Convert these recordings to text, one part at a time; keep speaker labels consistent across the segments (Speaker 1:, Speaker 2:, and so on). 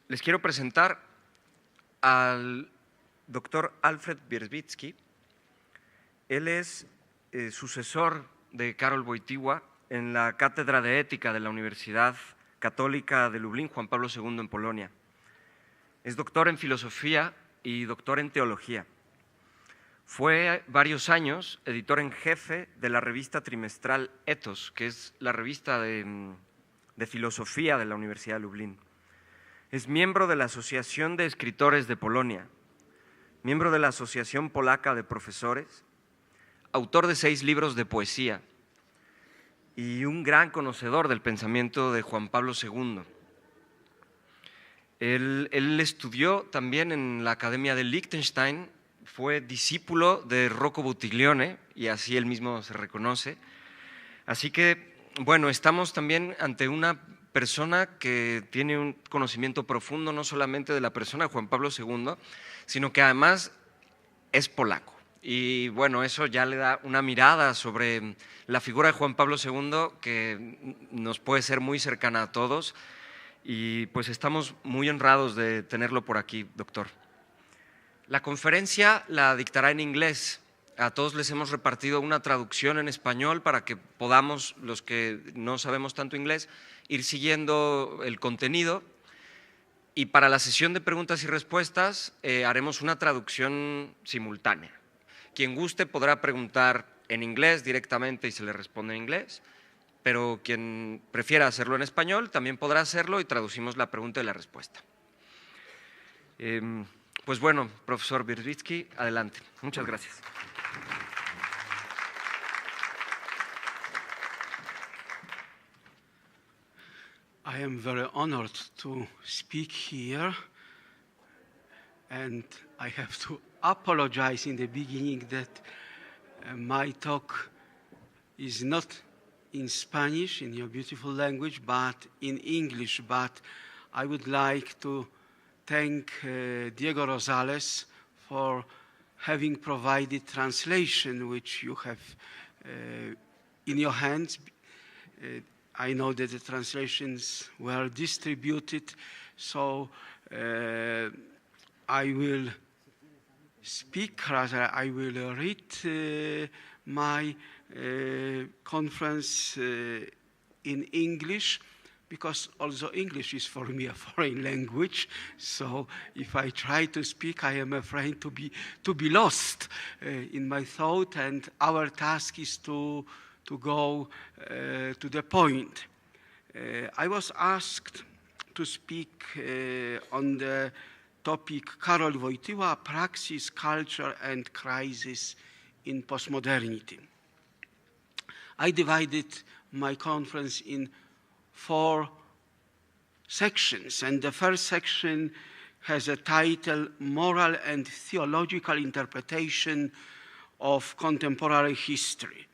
Speaker 1: Les quiero presentar al doctor Alfred Wierzbicki. Él es sucesor de Karol Wojtyla en la Cátedra de Ética de la Universidad Católica de Lublín, Juan Pablo II en Polonia. Es doctor en filosofía y doctor en teología. Fue varios años editor en jefe de la revista trimestral Ethos, que es la revista de filosofía de la Universidad de Lublín. Es miembro de la Asociación de Escritores de Polonia, miembro de la Asociación Polaca de Profesores, autor de 6 libros de poesía y un gran conocedor del pensamiento de Juan Pablo II. Él estudió también en la Academia de Liechtenstein, fue discípulo de Rocco Buttiglione y así él mismo se reconoce. Así que, bueno, estamos también ante una persona que tiene un conocimiento profundo no solamente de la persona de Juan Pablo II, sino que además es polaco. Y bueno, eso ya le da una mirada sobre la figura de Juan Pablo II que nos puede ser muy cercana a todos y pues estamos muy honrados de tenerlo por aquí, doctor. La conferencia la dictará en inglés. A todos les hemos repartido una traducción en español para que podamos, los que no sabemos tanto inglés, ir siguiendo el contenido. Y para la sesión de preguntas y respuestas haremos una traducción simultánea. Quien guste podrá preguntar en inglés directamente y se le responde en inglés, pero quien prefiera hacerlo en español también podrá hacerlo y traducimos la pregunta y la respuesta. Pues bueno, profesor Wierzbicki, adelante. Muchas gracias.
Speaker 2: I am very honored to speak here, and I have to apologize in the beginning that my talk is not in Spanish, in your beautiful language, but in English. But I would like to thank Diego Rosales for having provided translation, which you have in your hands. I know that the translations were distributed, so I will speak, rather I will read my conference in English, because also English is for me a foreign language. So if I try to speak, I am afraid to be lost in my thought, and our task is to go to the point. I was asked to speak on the topic Karol Wojtyla, Praxis, Culture and Crisis in Postmodernity. I divided my conference in 4 sections, and the first section has a title, Moral and Theological Interpretation of Contemporary History.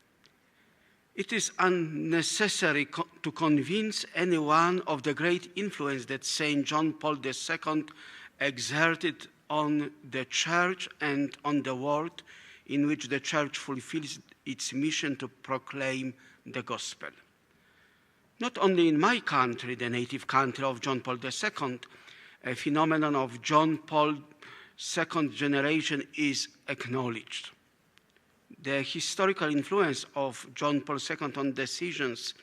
Speaker 2: It is unnecessary to convince anyone of the great influence that St. John Paul II exerted on the Church and on the world in which the Church fulfills its mission to proclaim the gospel. Not only in my country, the native country of John Paul II, a phenomenon of John Paul II generation is acknowledged. The historical influence of John Paul II on decisions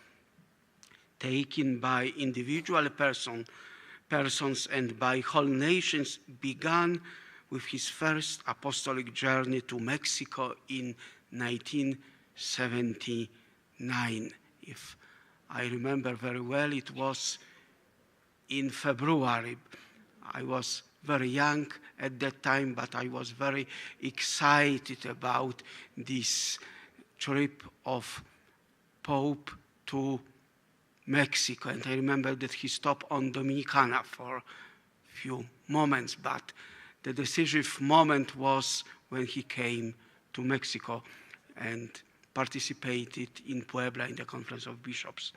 Speaker 2: taken by individual persons and by whole nations began with his first apostolic journey to Mexico in 1979. If I remember very well, it was in February. I was very young at that time, but I was very excited about this trip of Pope to Mexico. And I remember that he stopped on Dominicana for a few moments, but the decisive moment was when he came to Mexico. And participated in Puebla in the Conference of Bishops.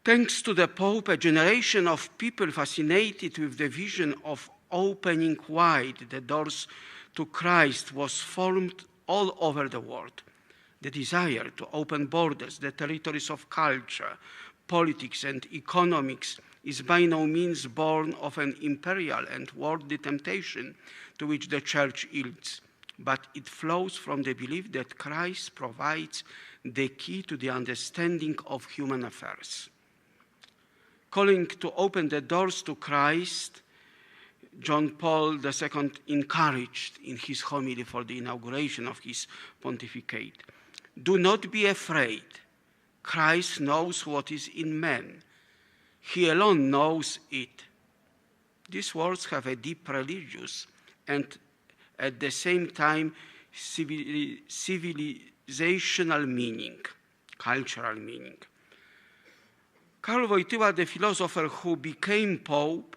Speaker 2: Thanks to the Pope, a generation of people fascinated with the vision of opening wide the doors to Christ was formed all over the world. The desire to open borders, the territories of culture, politics, and economics is by no means born of an imperial and worldly temptation to which the Church yields, but it flows from the belief that Christ provides the key to the understanding of human affairs. Calling to open the doors to Christ, John Paul II encouraged in his homily for the inauguration of his pontificate. Do not be afraid. Christ knows what is in man. He alone knows it. These words have a deep religious and at the same time civilizational meaning, cultural meaning. Karol Wojtyla, the philosopher who became Pope,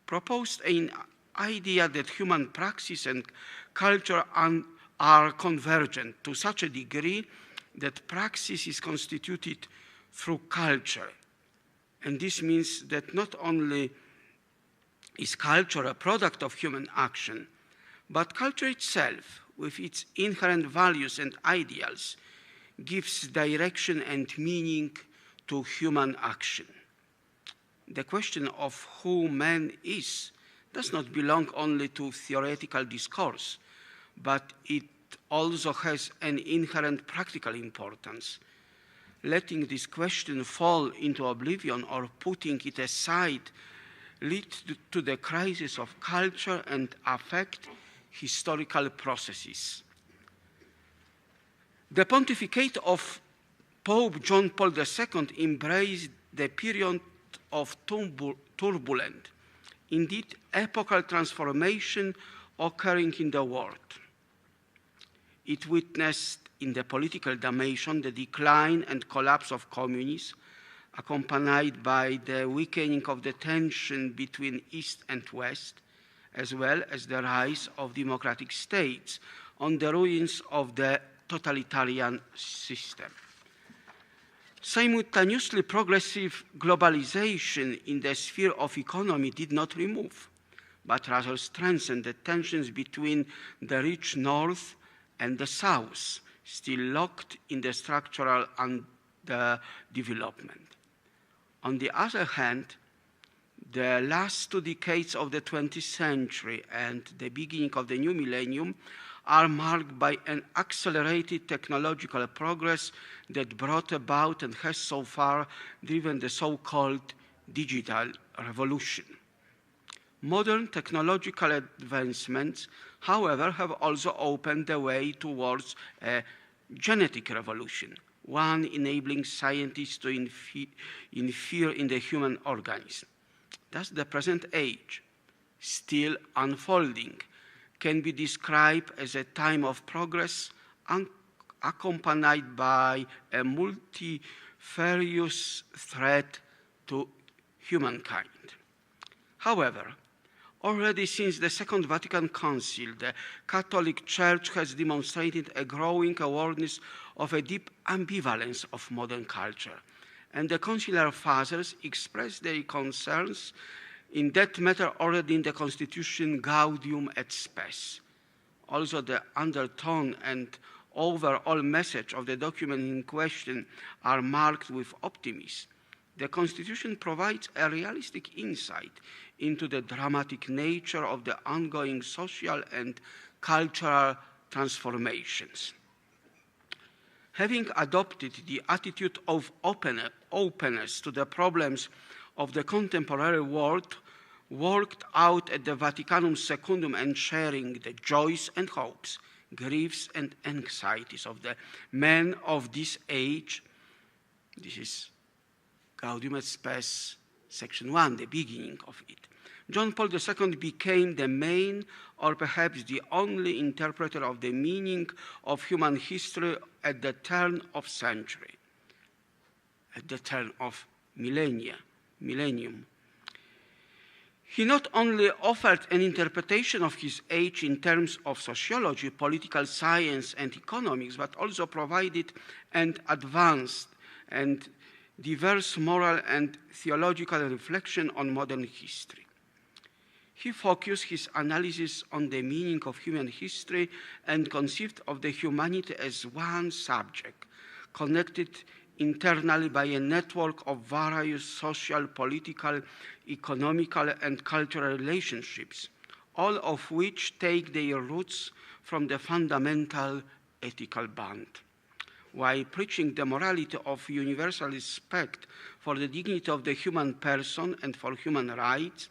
Speaker 2: proposed an idea that human praxis and culture are convergent to such a degree that praxis is constituted through culture. And this means that not only is culture a product of human action, but culture itself, with its inherent values and ideals, gives direction and meaning to human action. The question of who man is does not belong only to theoretical discourse, but it also has an inherent practical importance. Letting this question fall into oblivion or putting it aside leads to the crisis of culture and affect historical processes. The pontificate of Pope John Paul II embraced the period of turbulent, indeed epochal transformation occurring in the world. It witnessed in the political dimension the decline and collapse of communism, accompanied by the weakening of the tension between East and West, as well as the rise of democratic states on the ruins of the totalitarian system. Simultaneously, progressive globalization in the sphere of economy did not remove, but rather strengthened the tensions between the rich North and the South, still locked in the structural underdevelopment. On the other hand, the last 2 decades of the 20th century and the beginning of the new millennium are marked by an accelerated technological progress that brought about and has so far driven the so-called digital revolution. Modern technological advancements, however, have also opened the way towards a genetic revolution, one enabling scientists to infer in the human organism. Thus, the present age, still unfolding, can be described as a time of progress accompanied by a multifarious threat to humankind. However, already since the Second Vatican Council, the Catholic Church has demonstrated a growing awareness of a deep ambivalence of modern culture, and the Conciliar Fathers expressed their concerns in that matter already in the Constitution Gaudium et Spes. Also, the undertone and overall message of the document in question are marked with optimism. The Constitution provides a realistic insight into the dramatic nature of the ongoing social and cultural transformations. Having adopted the attitude of openness to the problems of the contemporary world, worked out at the Vaticanum Secundum and sharing the joys and hopes, griefs and anxieties of the men of this age. This is Gaudium et Spes, section 1, the beginning of it. John Paul II became the main, or perhaps the only interpreter of the meaning of human history at the turn of century, at the turn of millennium. He not only offered an interpretation of his age in terms of sociology, political science, and economics, but also provided an advanced and diverse moral and theological reflection on modern history. He focused his analysis on the meaning of human history and conceived of the humanity as one subject, connected internally by a network of various social, political, economical, and cultural relationships, all of which take their roots from the fundamental ethical bond. While preaching the morality of universal respect for the dignity of the human person and for human rights,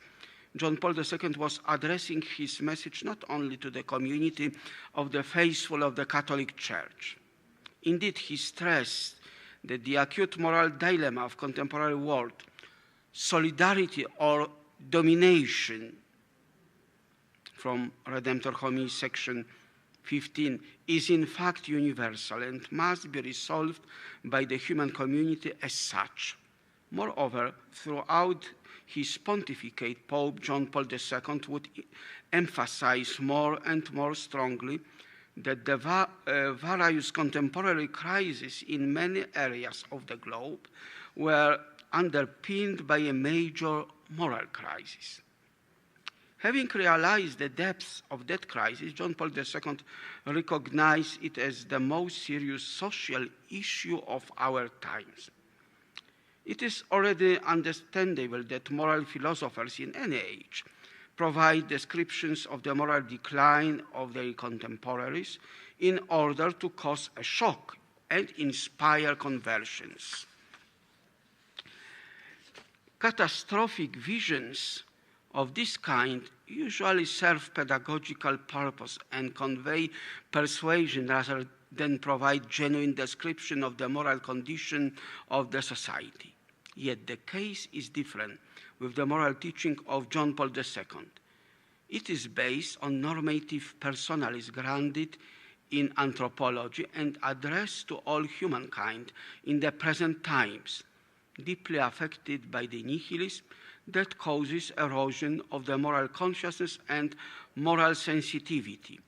Speaker 2: John Paul II was addressing his message not only to the community of the faithful of the Catholic Church. Indeed, he stressed that the acute moral dilemma of contemporary world, solidarity or domination, from Redemptor Hominis, section 15, is in fact universal and must be resolved by the human community as such. Moreover, throughout his pontificate, Pope John Paul II would emphasize more and more strongly that the various contemporary crises in many areas of the globe were underpinned by a major moral crisis. Having realized the depths of that crisis, John Paul II recognized it as the most serious social issue of our times. It is already understandable that moral philosophers in any age provide descriptions of the moral decline of their contemporaries in order to cause a shock and inspire conversions. Catastrophic visions of this kind usually serve pedagogical purpose and convey persuasion rather than provide genuine description of the moral condition of the society. Yet the case is different with the moral teaching of John Paul II. It is based on normative personalism grounded in anthropology and addressed to all humankind in the present times, deeply affected by the nihilism that causes erosion of the moral consciousness and moral sensitivity.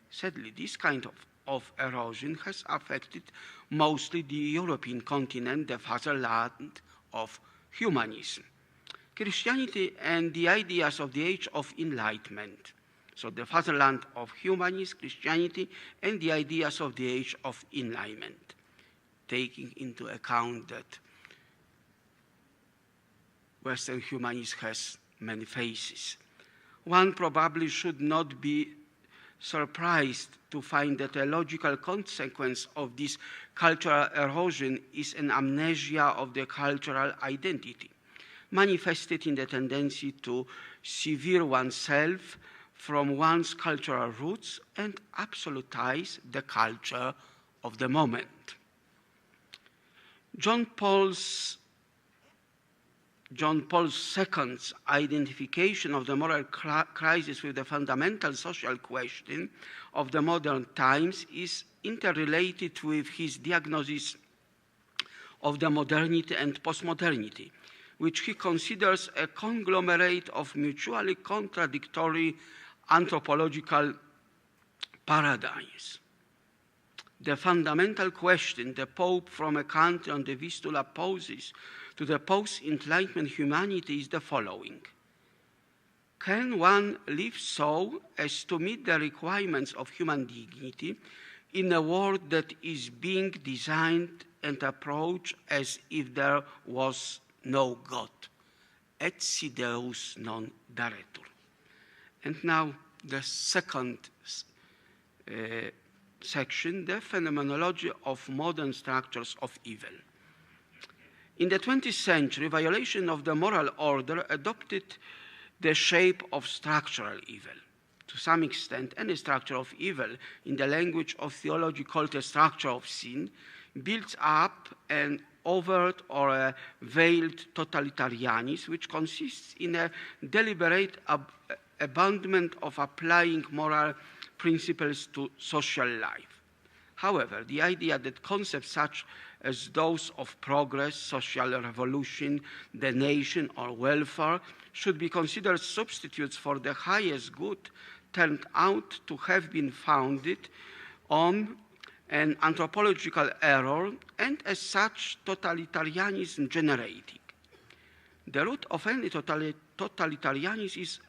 Speaker 2: Sadly, this kind of erosion has affected mostly the European continent, the fatherland of humanism. Christianity and the ideas of the Age of Enlightenment. So the fatherland of humanism, Christianity, and the ideas of the Age of Enlightenment, taking into account that Western humanism has many faces. One probably should not be surprised to find that a logical consequence of this cultural erosion is an amnesia of the cultural identity, manifested in the tendency to sever oneself from one's cultural roots and absolutize the culture of the moment. John Paul II's identification of the moral crisis with the fundamental social question of the modern times is interrelated with his diagnosis of the modernity and postmodernity, which he considers a conglomerate of mutually contradictory anthropological paradigms. The fundamental question the Pope from a country on the Vistula poses to the post-Enlightenment humanity is the following. Can one live so as to meet the requirements of human dignity in a world that is being designed and approached as if there was no God? Et si Deus non daretur. And now the second section, the phenomenology of modern structures of evil. In the 20th century, violation of the moral order adopted the shape of structural evil. To some extent, any structure of evil, in the language of theology called a structure of sin, builds up an overt or a veiled totalitarianism, which consists in a deliberate abandonment of applying moral principles to social life. However, the idea that concepts such as those of progress, social revolution, the nation, or welfare should be considered substitutes for the highest good turned out to have been founded on an anthropological error and as such totalitarianism generating. The root of any totalitarianism is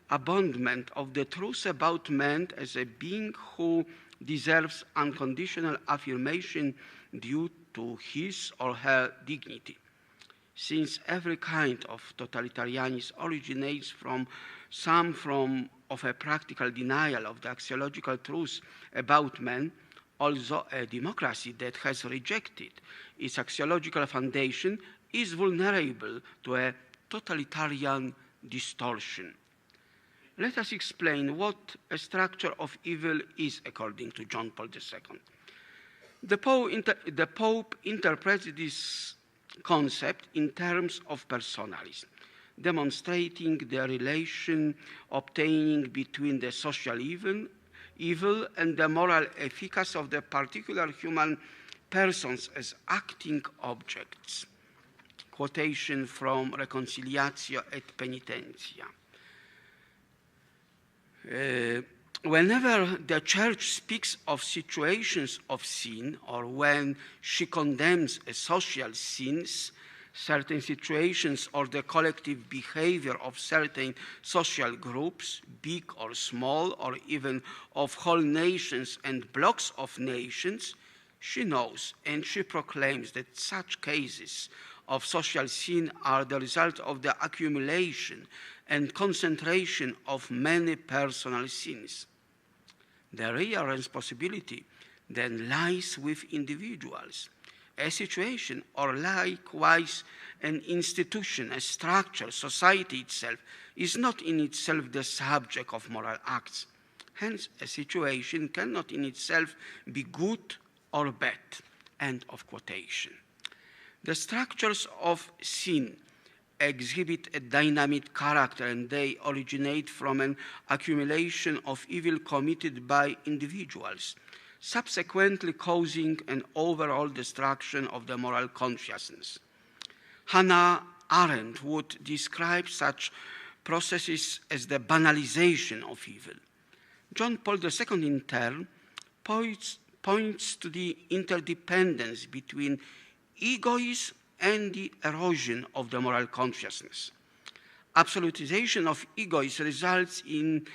Speaker 2: abandonment of the truth about man as a being who deserves unconditional affirmation due to his or her dignity. Since every kind of totalitarianism originates from some form of a practical denial of the axiological truth about man, although a democracy that has rejected its axiological foundation is vulnerable to a totalitarian distortion. Let us explain what a structure of evil is according to John Paul II. The Pope interprets this concept in terms of personalism, demonstrating the relation obtaining between the social evil and the moral efficacy of the particular human persons as acting objects. Quotation from Reconciliatio et Penitentia. Whenever the Church speaks of situations of sin, or when she condemns social sins, certain situations or the collective behavior of certain social groups, big or small, or even of whole nations and blocks of nations, she knows and she proclaims that such cases of social sin are the result of the accumulation and concentration of many personal sins. The real responsibility then lies with individuals. A situation, or likewise an institution, a structure, society itself, is not in itself the subject of moral acts. Hence, a situation cannot in itself be good or bad. End of quotation. The structures of sin exhibit a dynamic character, and they originate from an accumulation of evil committed by individuals, subsequently causing an overall destruction of the moral consciousness. Hannah Arendt would describe such processes as the banalization of evil. John Paul II, in turn, points to the interdependence between egoism and the erosion of the moral consciousness. Absolutization of egoism results in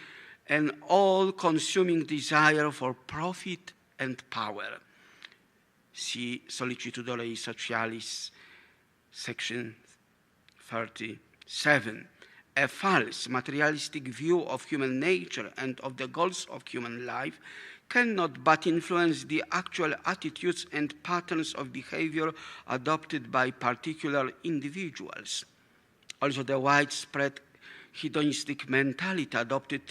Speaker 2: an all-consuming desire for profit and power. See Sollicitudo Rei Socialis, section 37. A false materialistic view of human nature and of the goals of human life cannot but influence the actual attitudes and patterns of behavior adopted by particular individuals. Also, the widespread hedonistic mentality adopted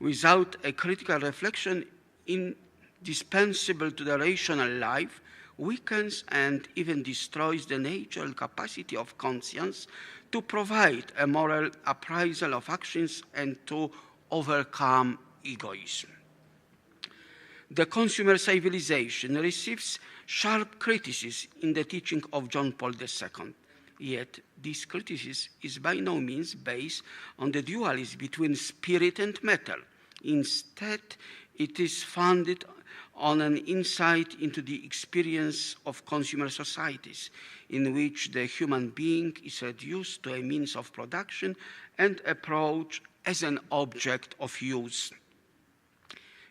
Speaker 2: without a critical reflection indispensable to the rational life weakens and even destroys the natural capacity of conscience to provide a moral appraisal of actions and to overcome egoism. The consumer civilization receives sharp criticism in the teaching of John Paul II. Yet this criticism is by no means based on the dualism between spirit and matter. Instead, it is founded on an insight into the experience of consumer societies, in which the human being is reduced to a means of production and approached as an object of use.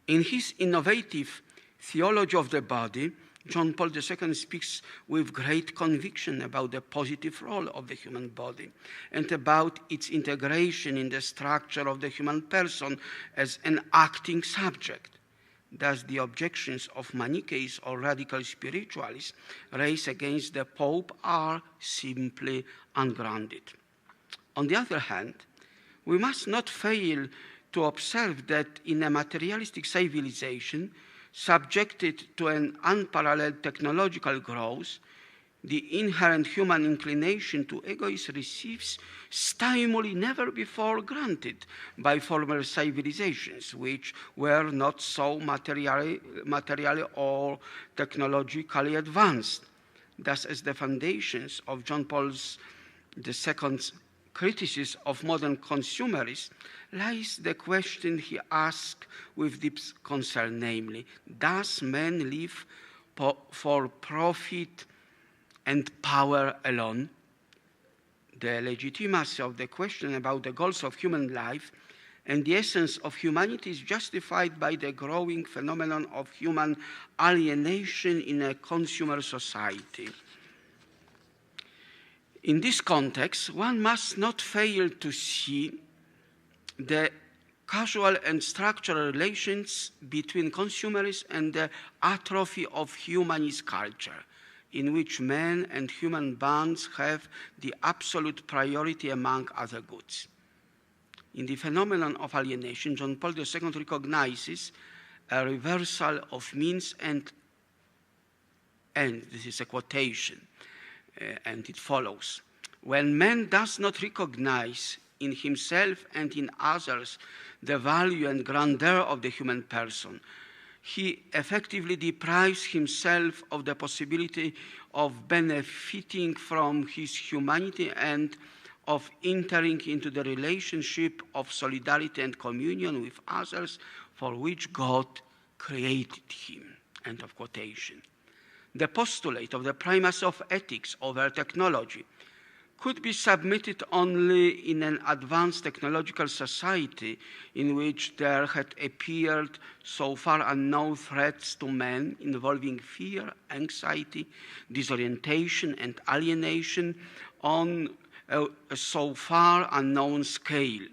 Speaker 2: In his innovative theology of the body, John Paul II speaks with great conviction about the positive role of the human body and about its integration in the structure of the human person as an acting subject. Thus, the objections of Manichaeist or radical spiritualists raised against the Pope are simply ungrounded. On the other hand, we must not fail to observe that in a materialistic civilization subjected to an unparalleled technological growth, the inherent human inclination to egoism receives stimuli never before granted by former civilizations, which were not so materially or technologically advanced. Thus, as the foundations of John Paul II's criticism of modern consumerism lies the question he asked with deep concern, namely, does man live for profit and power alone? The legitimacy of the question about the goals of human life and the essence of humanity is justified by the growing phenomenon of human alienation in a consumer society. In this context, one must not fail to see the causal and structural relations between consumerism and the atrophy of humanist culture, in which man and human bonds have the absolute priority among other goods. In the phenomenon of alienation, John Paul II recognizes a reversal of means and end. This is a quotation, and it follows. When man does not recognize in himself and in others the value and grandeur of the human person, he effectively deprives himself of the possibility of benefiting from his humanity and of entering into the relationship of solidarity and communion with others for which God created him. End of quotation. The postulate of the primacy of ethics over technology could be submitted only in an advanced technological society in which there had appeared so far unknown threats to man involving fear, anxiety, disorientation, and alienation on a so far unknown scale.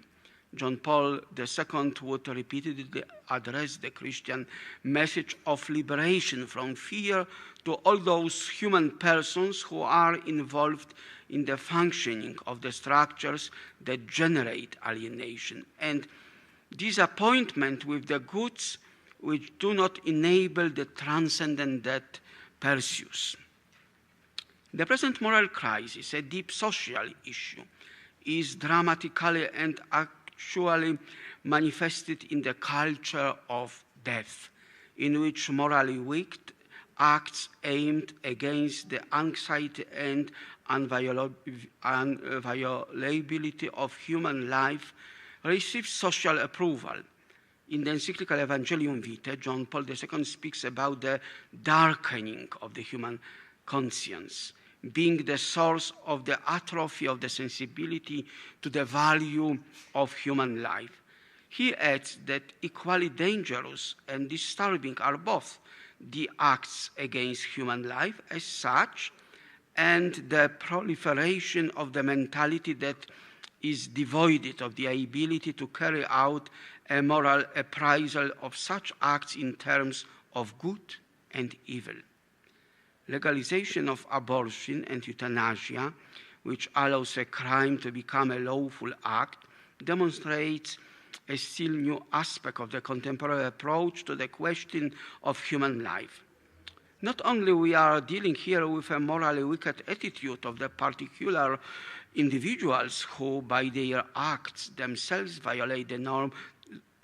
Speaker 2: John Paul II would repeatedly address the Christian message of liberation from fear to all those human persons who are involved in the functioning of the structures that generate alienation and disappointment with the goods which do not enable the transcendent that pursues. The present moral crisis, a deep social issue, is dramatically and actually manifested in the culture of death, in which morally wicked acts aimed against the anxiety and inviolability of human life receive social approval. In the encyclical Evangelium Vitae, John Paul II speaks about the darkening of the human conscience being the source of the atrophy of the sensibility to the value of human life. He adds that equally dangerous and disturbing are both the acts against human life as such and the proliferation of the mentality that is devoid of the ability to carry out a moral appraisal of such acts in terms of good and evil. Legalization of abortion and euthanasia, which allows a crime to become a lawful act, demonstrates a still new aspect of the contemporary approach to the question of human life. Not only we are dealing here with a morally wicked attitude of the particular individuals who by their acts themselves violate the norm,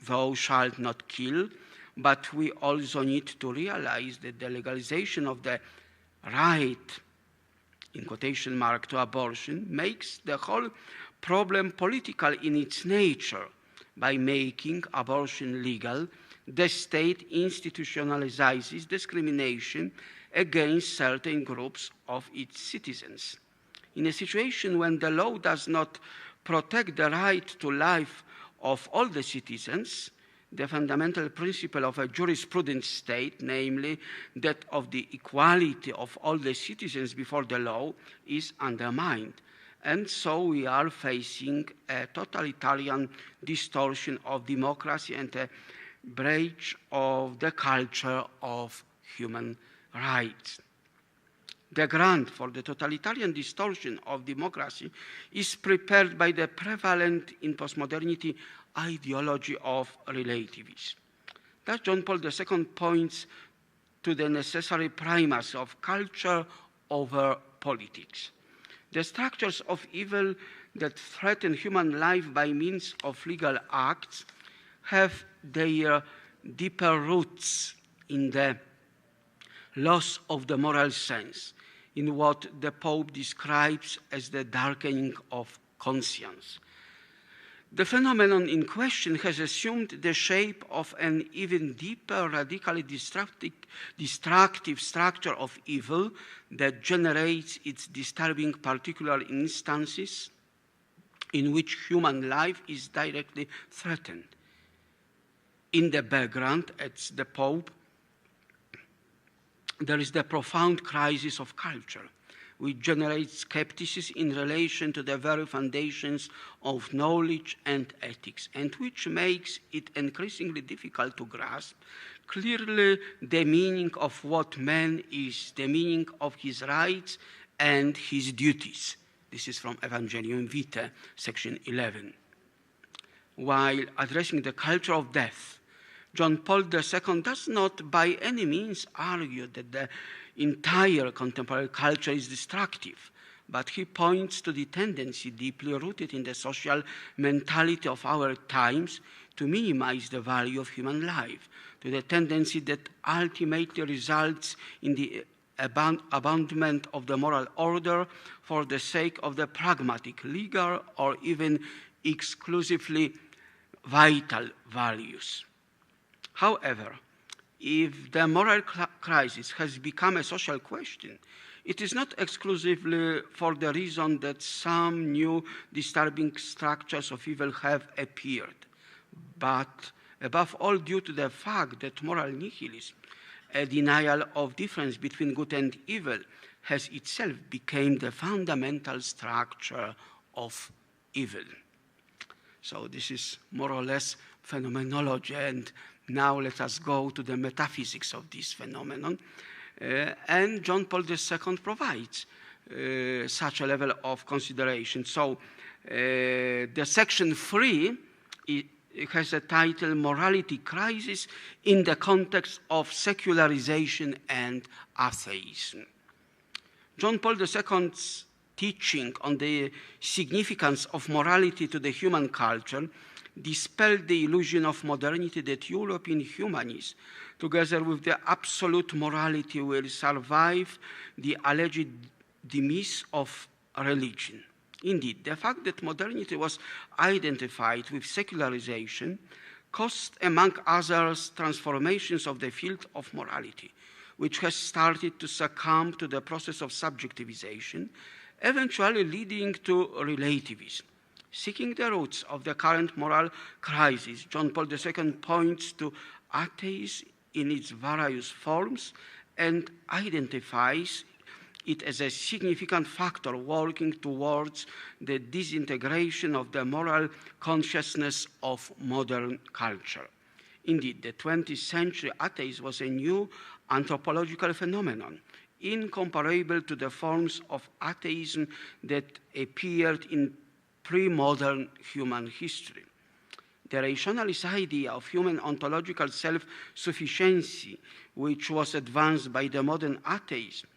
Speaker 2: thou shalt not kill, but we also need to realize that the legalization of the right, in quotation mark, to abortion makes the whole problem political in its nature. By making abortion legal, the state institutionalizes discrimination against certain groups of its citizens. In a situation when the law does not protect the right to life of all the citizens, the fundamental principle of a jurisprudent state, namely that of the equality of all the citizens before the law, is undermined. And so we are facing a totalitarian distortion of democracy and a breach of the culture of human rights. The ground for the totalitarian distortion of democracy is prepared by the prevalent in postmodernity ideology of relativism. Thus, John Paul II points to the necessary primacy of culture over politics. The structures of evil that threaten human life by means of legal acts have their deeper roots in the loss of the moral sense, in what the Pope describes as the darkening of conscience. The phenomenon in question has assumed the shape of an even deeper, radically destructive structure of evil that generates its disturbing particular instances in which human life is directly threatened. In the background, as the Pope, there is the profound crisis of culture, which generates skepticism in relation to the very foundations of knowledge and ethics, and which makes it increasingly difficult to grasp clearly the meaning of what man is, the meaning of his rights and his duties. This is from Evangelium Vitae, section 11. While addressing the culture of death, John Paul II does not by any means argue that the entire contemporary culture is destructive, but he points to the tendency deeply rooted in the social mentality of our times to minimize the value of human life, to the tendency that ultimately results in the abandonment of the moral order for the sake of the pragmatic, legal, or even exclusively vital values. However, if the moral crisis has become a social question, it is not exclusively for the reason that some new disturbing structures of evil have appeared, but above all due to the fact that moral nihilism, a denial of difference between good and evil, has itself become the fundamental structure of evil. So this is more or less phenomenology, and now let us go to the metaphysics of this phenomenon. And John Paul II provides such a level of consideration. So the section 3 has a title, Morality Crisis in the Context of Secularization and Atheism. John Paul II's teaching on the significance of morality to the human culture dispelled the illusion of modernity that European humanists, together with the absolute morality, will survive the alleged demise of religion. Indeed, the fact that modernity was identified with secularization caused, among others, transformations of the field of morality, which has started to succumb to the process of subjectivization, eventually leading to relativism. Seeking the roots of the current moral crisis, John Paul II points to atheism in its various forms and identifies it as a significant factor working towards the disintegration of the moral consciousness of modern culture. Indeed, the 20th century atheism was a new anthropological phenomenon, incomparable to the forms of atheism that appeared in pre-modern human history. The rationalist idea of human ontological self-sufficiency, which was advanced by the modern atheism,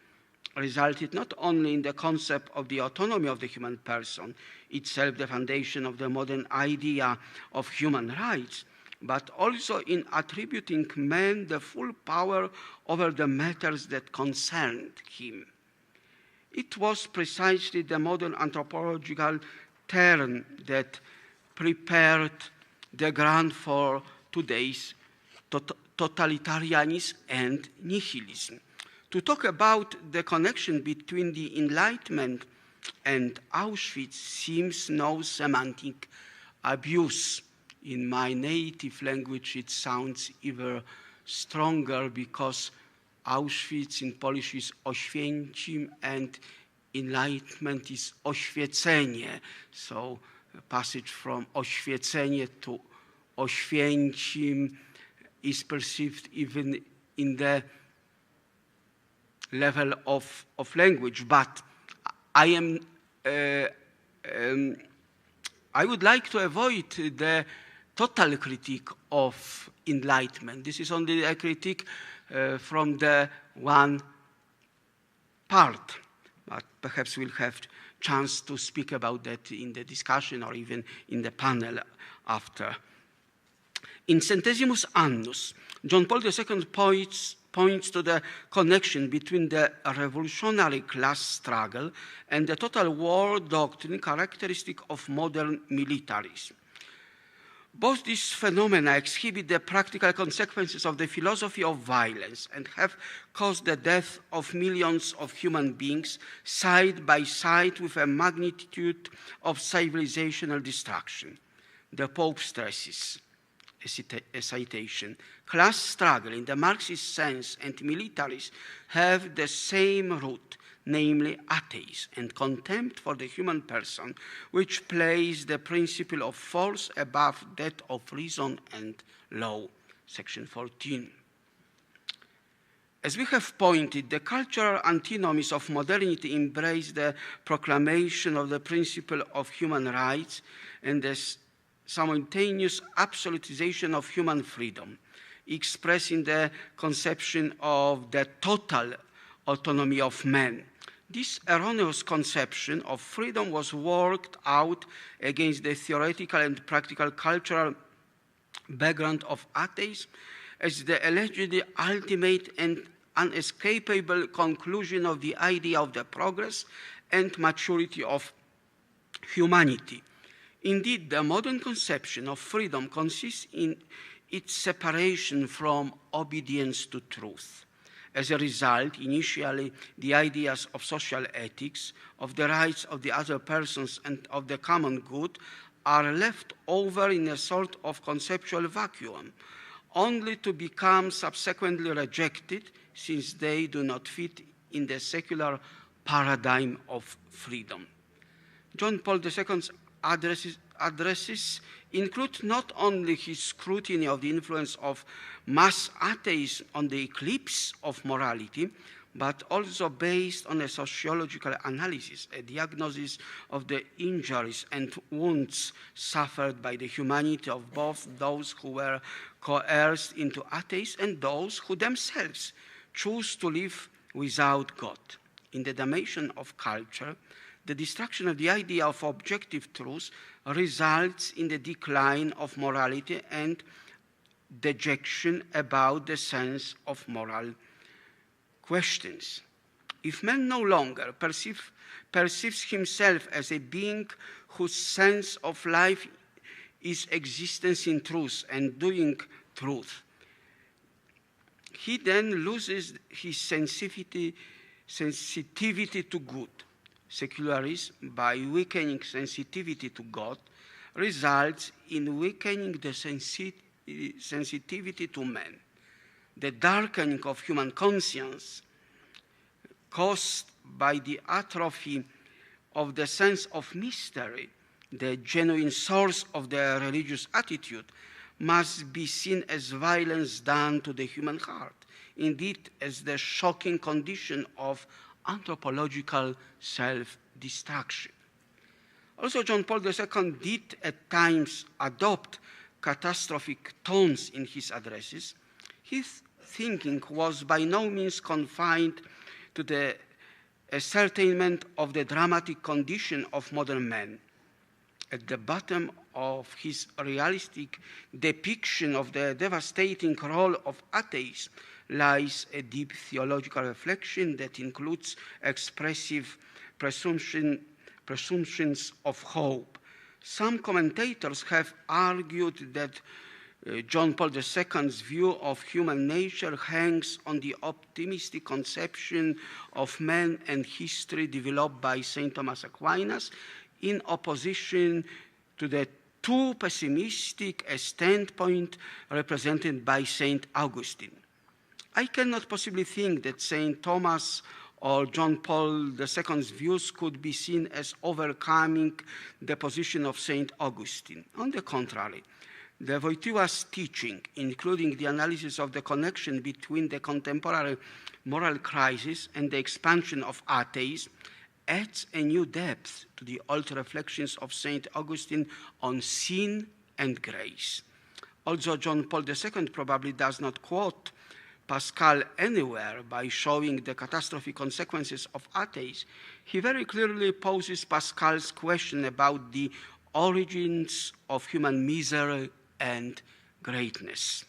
Speaker 2: resulted not only in the concept of the autonomy of the human person, itself the foundation of the modern idea of human rights, but also in attributing man the full power over the matters that concerned him. It was precisely the modern anthropological turn that prepared the ground for today's totalitarianism and nihilism. To talk about the connection between the Enlightenment and Auschwitz seems no semantic abuse. In my native language, it sounds even stronger because Auschwitz in Polish is Oświęcim and Enlightenment is oświecenie. So a passage from oświecenie to Oświęcim is perceived even in the level of language. But I would like to avoid the total critique of Enlightenment. This is only a critique from the one part. but perhaps we'll have chance to speak about that in the discussion or even in the panel after. In Centesimus Annus, John Paul II points to the connection between the revolutionary class struggle and the total war doctrine characteristic of modern militarism. Both these phenomena exhibit the practical consequences of the philosophy of violence and have caused the death of millions of human beings side by side with a magnitude of civilizational destruction. The Pope stresses, a citation, class struggle in the Marxist sense and militarism have the same root, namely atheism and contempt for the human person, which place the principle of force above that of reason and law, section 14. As we have pointed, the cultural antinomies of modernity embrace the proclamation of the principle of human rights and the simultaneous absolutization of human freedom, expressing the conception of the total autonomy of man. This erroneous conception of freedom was worked out against the theoretical and practical cultural background of atheism as the allegedly ultimate and unescapable conclusion of the idea of the progress and maturity of humanity. Indeed, the modern conception of freedom consists in its separation from obedience to truth. As a result, initially, the ideas of social ethics, of the rights of the other persons, and of the common good are left over in a sort of conceptual vacuum, only to become subsequently rejected since they do not fit in the secular paradigm of freedom. John Paul II's addresses include not only his scrutiny of the influence of mass atheism on the eclipse of morality, but also based on a sociological analysis, a diagnosis of the injuries and wounds suffered by the humanity of both those who were coerced into atheism and those who themselves choose to live without God. In the dimension of culture, the destruction of the idea of objective truth results in the decline of morality and dejection about the sense of moral questions. If man no longer perceives himself as a being whose sense of life is existence in truth and doing truth, he then loses his sensitivity to good. Secularism, by weakening sensitivity to God, results in weakening the sensitivity to man. The darkening of human conscience caused by the atrophy of the sense of mystery, the genuine source of the religious attitude, must be seen as violence done to the human heart, indeed as the shocking condition of anthropological self-destruction. Also, John Paul II did at times adopt catastrophic tones in his addresses. His thinking was by no means confined to the ascertainment of the dramatic condition of modern man. At the bottom of his realistic depiction of the devastating role of atheism lies a deep theological reflection that includes expressive presumptions of hope. Some commentators have argued that John Paul II's view of human nature hangs on the optimistic conception of man and history developed by St. Thomas Aquinas, in opposition to the too pessimistic a standpoint represented by St. Augustine. I cannot possibly think that St. Thomas or John Paul II's views could be seen as overcoming the position of St. Augustine. On the contrary, the Wojtyla's teaching, including the analysis of the connection between the contemporary moral crisis and the expansion of atheism, adds a new depth to the old reflections of St. Augustine on sin and grace. Although John Paul II probably does not quote Pascal anywhere by showing the catastrophic consequences of atheism, he very clearly poses Pascal's question about the origins of human misery and greatness.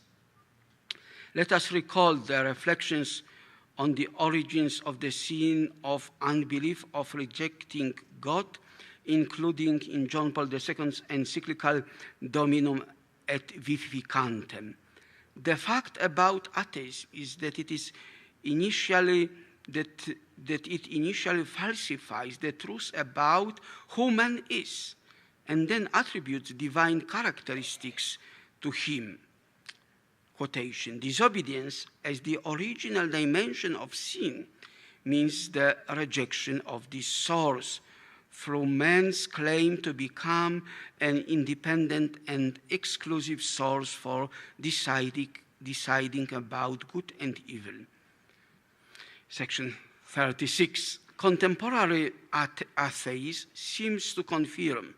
Speaker 2: Let us recall the reflections on the origins of the sin of unbelief, of rejecting God, including in John Paul II's encyclical Dominum et Vivificantem. The fact about atheism is that it initially falsifies the truth about who man is, and then attributes divine characteristics to him. Quotation, disobedience as the original dimension of sin means the rejection of this source through man's claim to become an independent and exclusive source for deciding about good and evil. Section 36. Contemporary atheism seems to confirm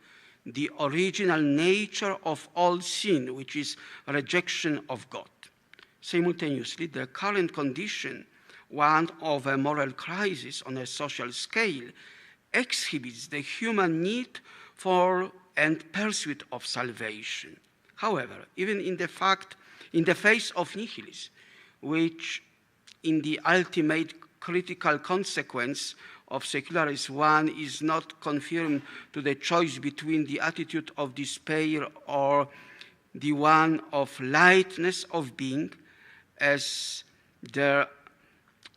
Speaker 2: the original nature of all sin, which is rejection of God. Simultaneously, the current condition, one of a moral crisis on a social scale, exhibits the human need for and pursuit of salvation. However, even in the face of nihilism, which in the ultimate critical consequence of secularism, one is not confined to the choice between the attitude of despair or the one of lightness of being, as there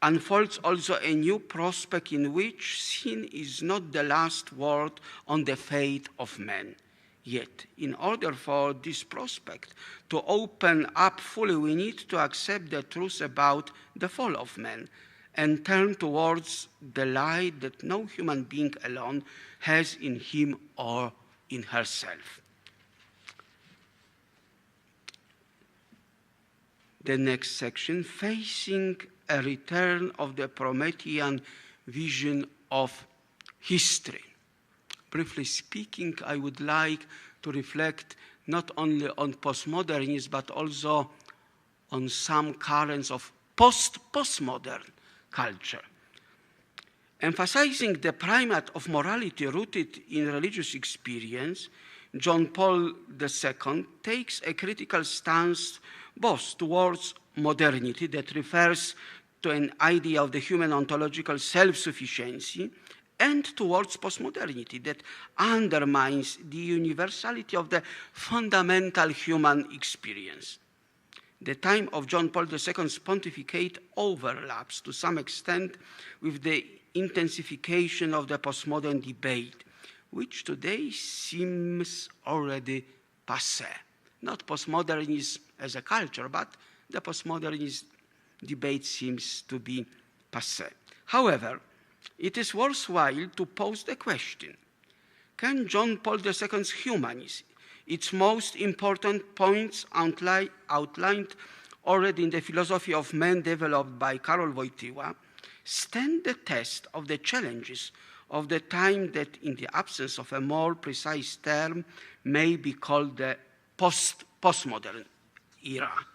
Speaker 2: unfolds also a new prospect in which sin is not the last word on the fate of man. Yet, in order for this prospect to open up fully, we need to accept the truth about the fall of man and turn towards the light that no human being alone has in him or in herself. The next section, facing a return of the Promethean vision of history. Briefly speaking, I would like to reflect not only on postmodernism, but also on some currents of postmodern culture. Emphasizing the primate of morality rooted in religious experience, John Paul II takes a critical stance both towards modernity that refers to an idea of the human ontological self-sufficiency, and towards postmodernity that undermines the universality of the fundamental human experience. The time of John Paul II's pontificate overlaps to some extent with the intensification of the postmodern debate, which today seems already passé. Not postmodernism as a culture, but the postmodernist debate seems to be passé. However, it is worthwhile to pose the question, can John Paul II's humanism, its most important points outlined already in the philosophy of man developed by Karol Wojtyla, stand the test of the challenges of the time that, in the absence of a more precise term, may be called the postmodern era?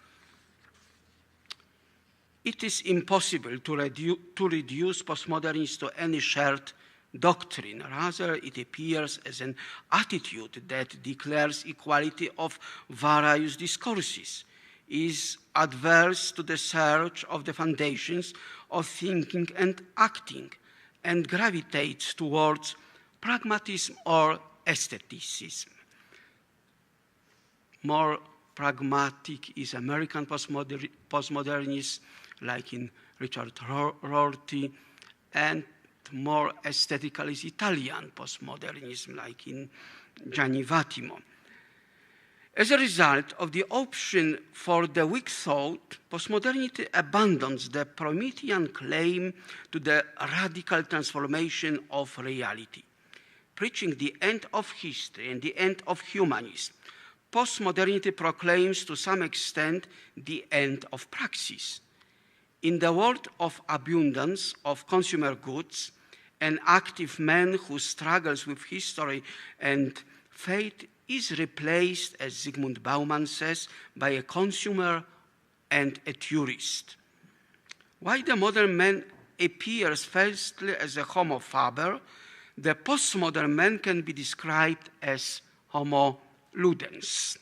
Speaker 2: It is impossible to reduce postmodernism to any shared doctrine. Rather, it appears as an attitude that declares equality of various discourses, is adverse to the search of the foundations of thinking and acting, and gravitates towards pragmatism or aestheticism. More pragmatic is American postmodernism, like in Richard Rorty, and more aesthetical is Italian postmodernism, like in Gianni Vattimo. As a result of the option for the weak thought, postmodernity abandons the Promethean claim to the radical transformation of reality. Preaching the end of history and the end of humanism, postmodernity proclaims to some extent the end of praxis. In the world of abundance of consumer goods, an active man who struggles with history and fate is replaced, as Zygmunt Bauman says, by a consumer and a tourist. While the modern man appears firstly as a homo faber, the postmodern man can be described as homo ludens.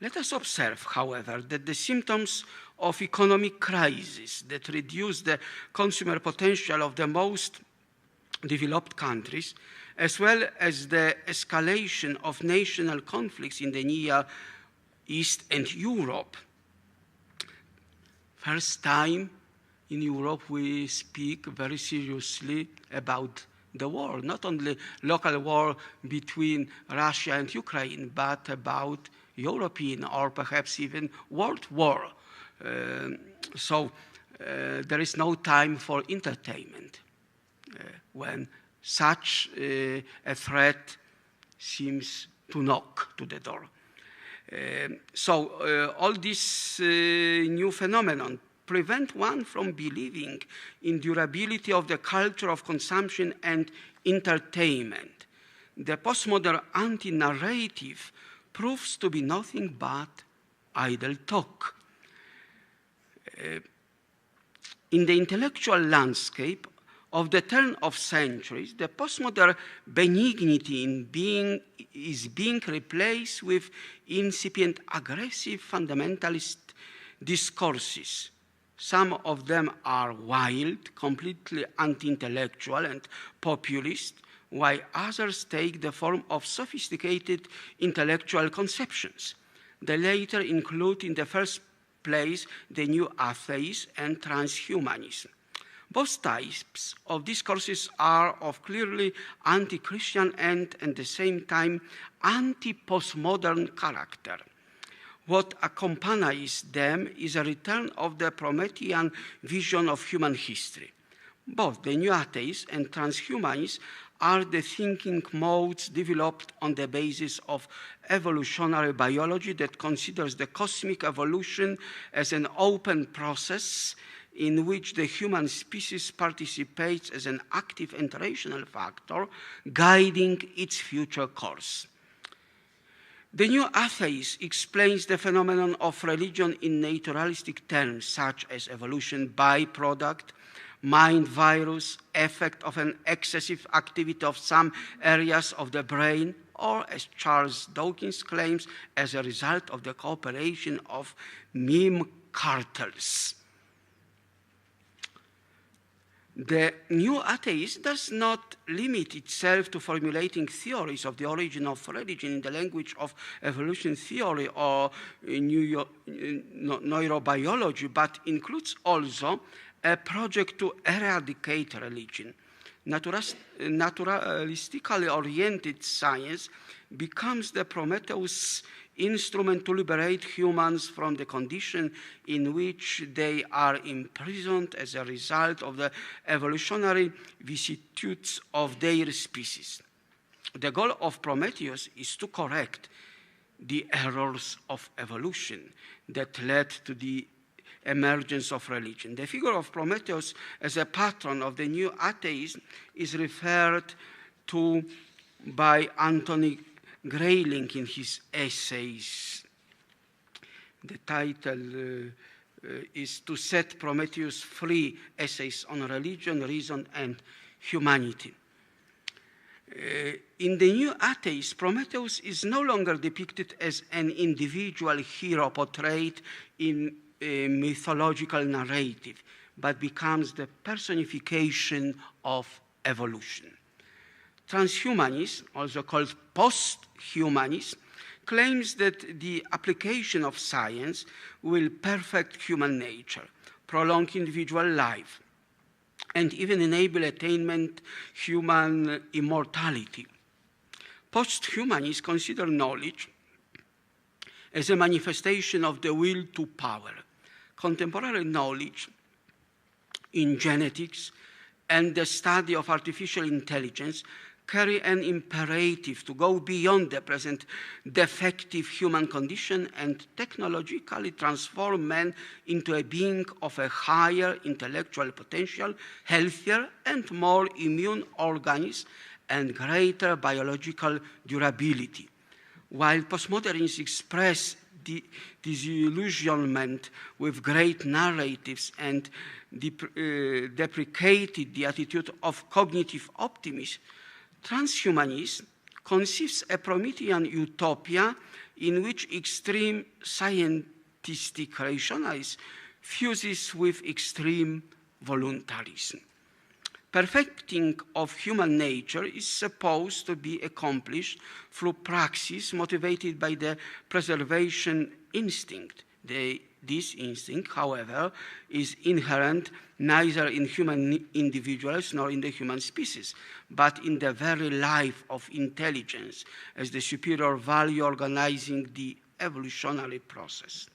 Speaker 2: Let us observe, however, that the symptoms of economic crisis that reduce the consumer potential of the most developed countries, as well as the escalation of national conflicts in the Near East and Europe. First time in Europe we speak very seriously about the war, not only local war between Russia and Ukraine, but about European or perhaps even world war. So there is no time for entertainment when such a threat seems to knock to the door. So all this new phenomenon prevent one from believing in durability of the culture of consumption and entertainment. The postmodern anti-narrative proves to be nothing but idle talk. In the intellectual landscape of the turn of centuries, the postmodern benignity is being replaced with incipient aggressive fundamentalist discourses. Some of them are wild, completely anti-intellectual and populist, while others take the form of sophisticated intellectual conceptions. The latter include, in the first place, the new atheism and transhumanism. Both types of discourses are of clearly anti-Christian and, at the same time, anti-postmodern character. What accompanies them is a return of the Promethean vision of human history. Both the new atheists and transhumanists are the thinking modes developed on the basis of evolutionary biology that considers the cosmic evolution as an open process in which the human species participates as an active and rational factor, guiding its future course. The new atheist explains the phenomenon of religion in naturalistic terms, such as evolution byproduct, mind virus, effect of an excessive activity of some areas of the brain, or, as Charles Dawkins claims, as a result of the cooperation of meme cartels. The new atheist does not limit itself to formulating theories of the origin of religion in the language of evolution theory or neurobiology, but includes also a project to eradicate religion. Naturalistically oriented science becomes the Prometheus instrument to liberate humans from the condition in which they are imprisoned as a result of the evolutionary vicissitudes of their species. The goal of Prometheus is to correct the errors of evolution that led to the emergence of religion. The figure of Prometheus as a patron of the new atheism is referred to by Anthony Grayling in his essays. The title is To Set Prometheus Free, Essays on Religion, Reason, and Humanity. In the new atheist, Prometheus is no longer depicted as an individual hero portrayed in a mythological narrative, but becomes the personification of evolution. Transhumanism, also called posthumanism, claims that the application of science will perfect human nature, prolong individual life, and even enable attainment human immortality. Posthumanists consider knowledge as a manifestation of the will to power. Contemporary knowledge in genetics and the study of artificial intelligence carry an imperative to go beyond the present defective human condition and technologically transform man into a being of a higher intellectual potential, healthier and more immune organism, and greater biological durability. While postmodernists express disillusionment with great narratives and deprecated the attitude of cognitive optimism, transhumanism conceives a Promethean utopia in which extreme scientific rationalism fuses with extreme voluntarism. Perfecting of human nature is supposed to be accomplished through praxis motivated by the preservation instinct. This instinct, however, is inherent neither in human individuals nor in the human species, but in the very life of intelligence as the superior value organizing the evolutionary process.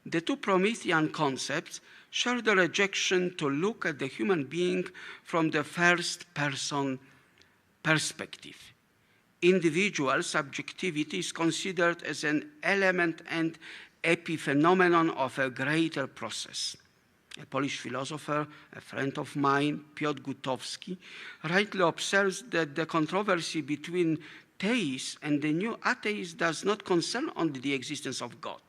Speaker 2: The two Promethean concepts share the rejection to look at the human being from the first-person perspective. Individual subjectivity is considered as an element and epiphenomenon of a greater process. A Polish philosopher, a friend of mine, Piotr Gutowski, rightly observes that the controversy between theists and the new atheists does not concern only the existence of God,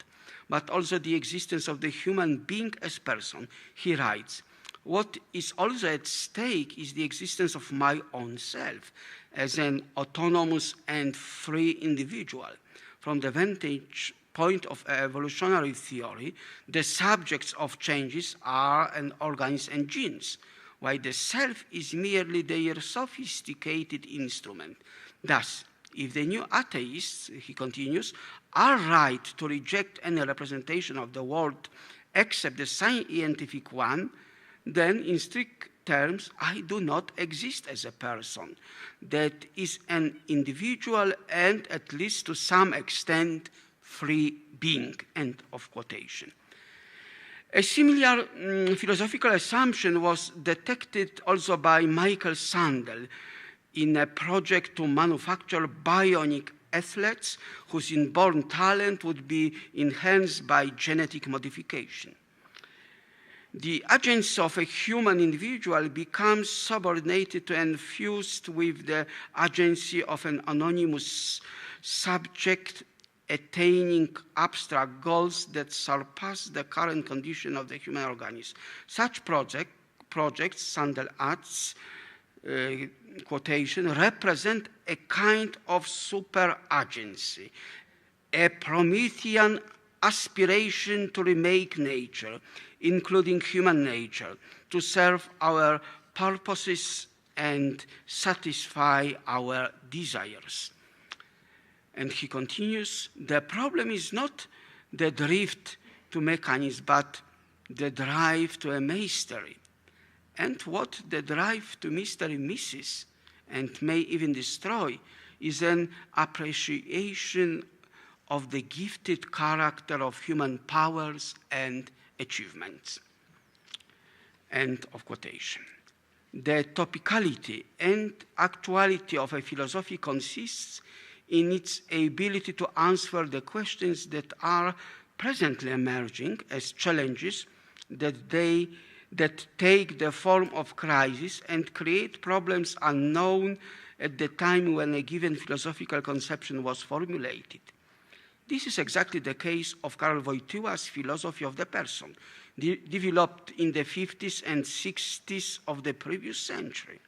Speaker 2: but also the existence of the human being as person. He writes, "What is also at stake is the existence of my own self as an autonomous and free individual. From the vantage point of evolutionary theory, the subjects of changes are an organism and genes, while the self is merely their sophisticated instrument. Thus, if the new atheists," he continues, "are right to reject any representation of the world except the scientific one, then in strict terms, I do not exist as a person. That is an individual and at least to some extent free being," end of quotation. A similar philosophical assumption was detected also by Michael Sandel in a project to manufacture bionic athletes whose inborn talent would be enhanced by genetic modification. The agency of a human individual becomes subordinated to and fused with the agency of an anonymous subject attaining abstract goals that surpass the current condition of the human organism. Such projects, Sandel adds, quotation, represent a kind of super agency, a Promethean aspiration to remake nature, including human nature, to serve our purposes and satisfy our desires. And he continues, "The problem is not the drift to mechanism, but the drive to a mystery. And what the drive to mystery misses, and may even destroy, is an appreciation of the gifted character of human powers and achievements." End of quotation. The topicality and actuality of a philosophy consists in its ability to answer the questions that are presently emerging as challenges that take the form of crisis and create problems unknown at the time when a given philosophical conception was formulated. This is exactly the case of Karol Wojtyła's philosophy of the person, developed in the 50s and 60s of the previous century.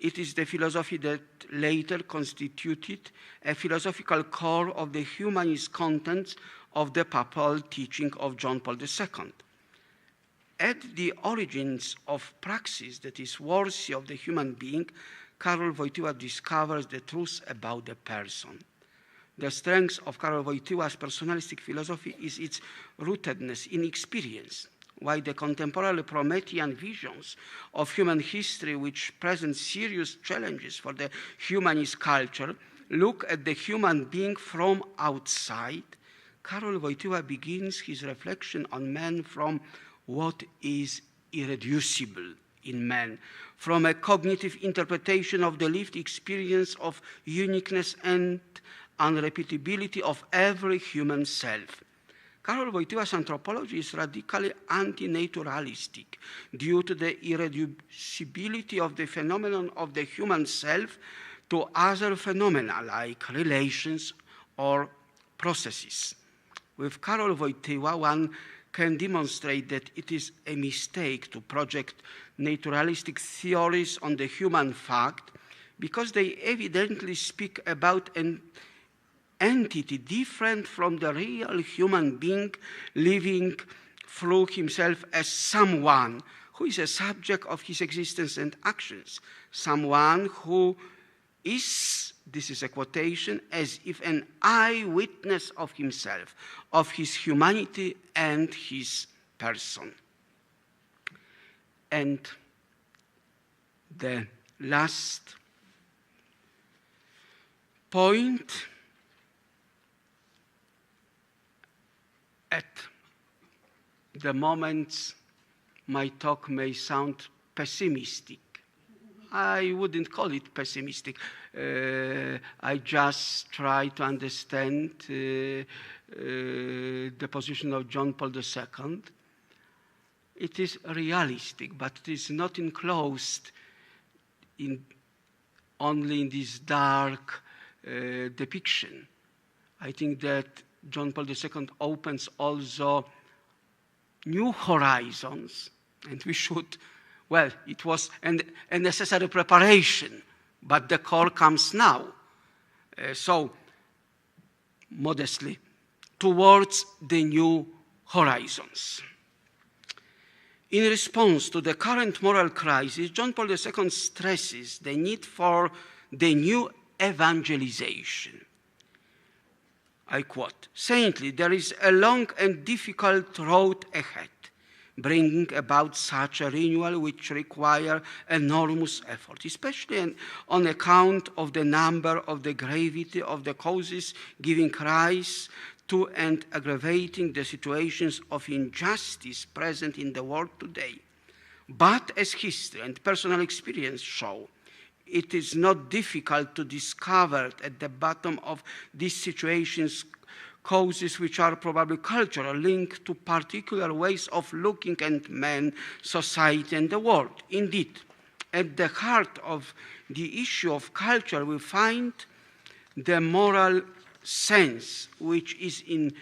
Speaker 2: It is the philosophy that later constituted a philosophical core of the humanist contents of the papal teaching of John Paul II. At the origins of praxis that is worthy of the human being, Karol Wojtyła discovers the truth about the person. The strength of Karol Wojtyła's personalistic philosophy is its rootedness in experience, while the contemporary Promethean visions of human history, which present serious challenges for the humanist culture, look at the human being from outside. Karol Wojtyła begins his reflection on man from what is irreducible in man, from a cognitive interpretation of the lived experience of uniqueness and unrepeatability of every human self. Karol Wojtyła's anthropology is radically anti-naturalistic due to the irreducibility of the phenomenon of the human self to other phenomena like relations or processes. With Karol Wojtyla, one can demonstrate that it is a mistake to project naturalistic theories on the human fact, because they evidently speak about an entity different from the real human being living through himself as someone who is a subject of his existence and actions, someone who is, this is a quotation, as if an eyewitness of himself, of his humanity and his person. And the last point, at the moment my talk may sound pessimistic. I wouldn't call it pessimistic. I just try to understand the position of John Paul II. It is realistic, but it is not enclosed only in this dark depiction. I think that John Paul II opens also new horizons, and we should, well, it was a necessary preparation, but the call comes now. So, modestly, towards the new horizons. In response to the current moral crisis, John Paul II stresses the need for the new evangelization. I quote, "Saintly, there is a long and difficult road ahead, bringing about such a renewal which require enormous effort, especially on account of the number of the gravity of the causes giving rise to and aggravating the situations of injustice present in the world today. But as history and personal experience show, it is not difficult to discover at the bottom of these situations causes which are probably cultural, linked to particular ways of looking at man, society, and the world. Indeed, at the heart of the issue of culture, we find the moral sense, which is in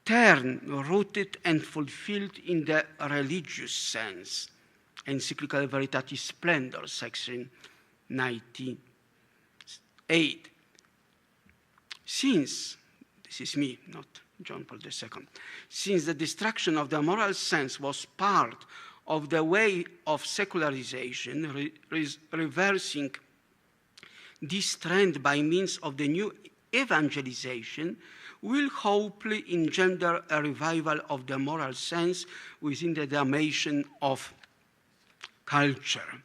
Speaker 2: turn rooted and fulfilled in the religious sense. Encyclical Veritatis Splendor, section 98. Since, this is me, not John Paul II, since the destruction of the moral sense was part of the way of secularization, reversing this trend by means of the new evangelization will hopefully engender a revival of the moral sense within the dimension of culture.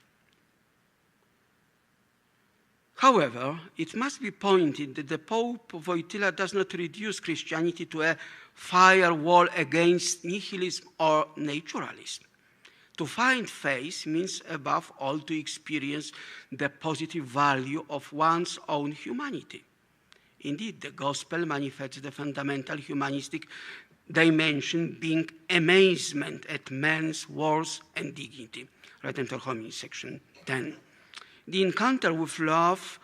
Speaker 2: However, it must be pointed that the Pope Wojtyla does not reduce Christianity to a firewall against nihilism or naturalism. To find faith means above all to experience the positive value of one's own humanity. Indeed, the gospel manifests the fundamental humanistic dimension, being amazement at man's worth and dignity. Redemptor Hominis, section 10. The encounter with love,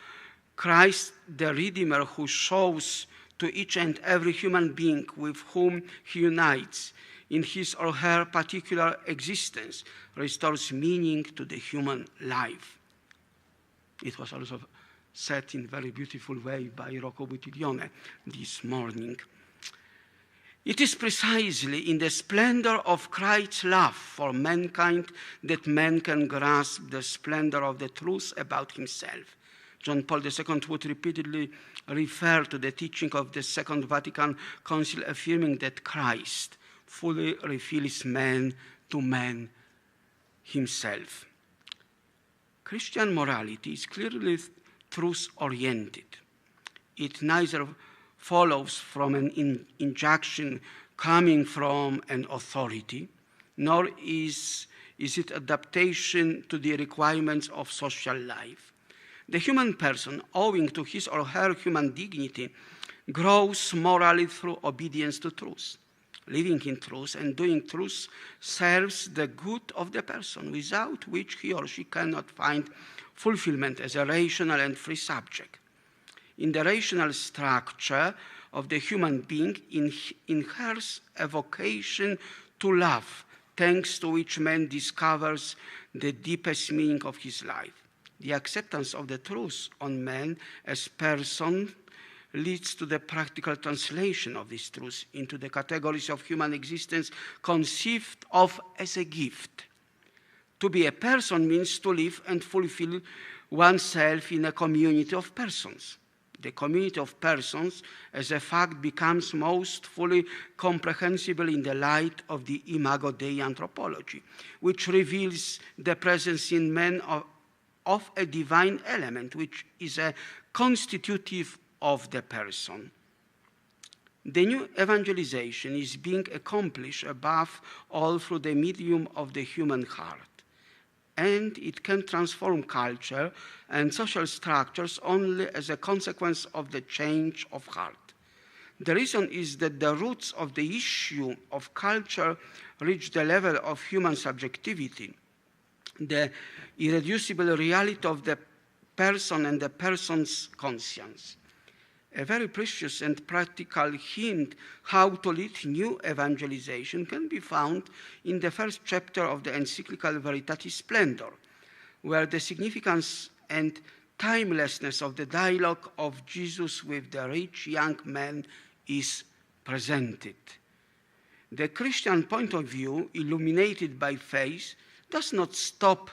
Speaker 2: Christ the Redeemer, who shows to each and every human being with whom he unites in his or her particular existence, restores meaning to the human life. It was also said in a very beautiful way by Rocco Buttiglione this morning. It is precisely in the splendor of Christ's love for mankind that man can grasp the splendor of the truth about himself. John Paul II would repeatedly refer to the teaching of the Second Vatican Council, affirming that Christ fully reveals man to man himself. Christian morality is clearly truth-oriented. It neither follows from an injunction coming from an authority, nor is it adaptation to the requirements of social life. The human person, owing to his or her human dignity, grows morally through obedience to truth. Living in truth and doing truth serves the good of the person, without which he or she cannot find fulfillment as a rational and free subject. in the rational structure of the human being inheres a vocation to love, thanks to which man discovers the deepest meaning of his life. The acceptance of the truth on man as person leads to the practical translation of this truth into the categories of human existence conceived of as a gift. To be a person means to live and fulfill oneself in a community of persons. The community of persons, as a fact, becomes most fully comprehensible in the light of the Imago Dei anthropology, which reveals the presence in man of a divine element, which is a constitutive of the person. The new evangelization is being accomplished above all through the medium of the human heart, and it can transform culture and social structures only as a consequence of the change of heart. The reason is that the roots of the issue of culture reach the level of human subjectivity, the irreducible reality of the person and the person's conscience. A very precious and practical hint how to lead new evangelization can be found in the first chapter of the encyclical Veritatis Splendor, where the significance and timelessness of the dialogue of Jesus with the rich young man is presented. The Christian point of view, illuminated by faith, does not stop